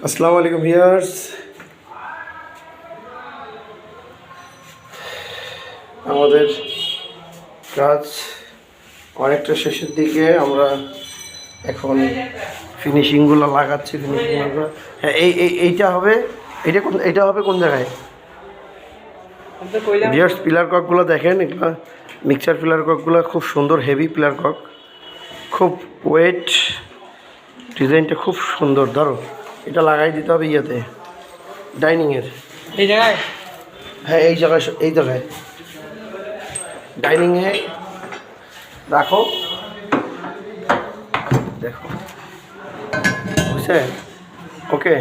আসসালামু আলাইকুম ভিউয়ার্স, আমাদের কাজ অনেকটা শেষের দিকে। আমরা এখন ফিনিশিংগুলো লাগাচ্ছি। ফিনিশিংগুলো হ্যাঁ, এইটা হবে। এটা হবে কোন জায়গায়? ভিউয়ার্স, পিলার ককগুলো দেখেন। এগুলো মিক্সচার পিলার ককগুলো খুব সুন্দর, হেভি পিলার কক, খুব ওয়েট, ডিজাইনটা খুব সুন্দর। ধরো, এটা লাগাই দিতে হবে ইয়েতে, ডাইনিংয়ের এই জায়গায়। হ্যাঁ, এই জায়গায় ডাইনিংয়ে রাখো। দেখো, বুঝছে? ওকে,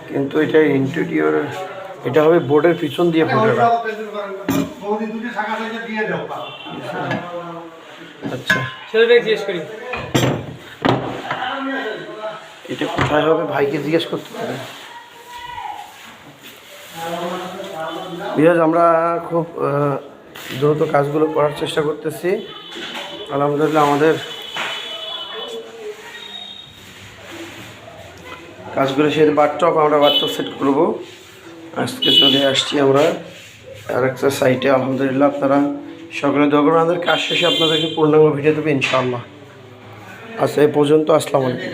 কিন্তু এটা ইন্টেরিয়র, এটা হবে বোর্ডের পিছন দিয়ে ফুটেরা। আচ্ছা, জিজ্ঞেস করি এটা কোথায় হবে ভাইকে জিজ্ঞেস করতে হবে। বিকজ আমরা খুব দ্রুত কাজগুলো করার চেষ্টা করতেছি। আলহামদুলিল্লাহ, আমাদের কাজগুলো সেই আমরা বাথটপ সেট করবো। আজকে চলে আসছি আমরা আর একটা সাইটে। আলহামদুলিল্লাহ, আপনারা সকলে দোয়া করবেন। আমাদের কাজ শেষে আপনাদেরকে পূর্ণাঙ্গ ভিডিও দেবে ইনশাআল্লাহ। আচ্ছা, এই পর্যন্ত। আসসালামু আলাইকুম।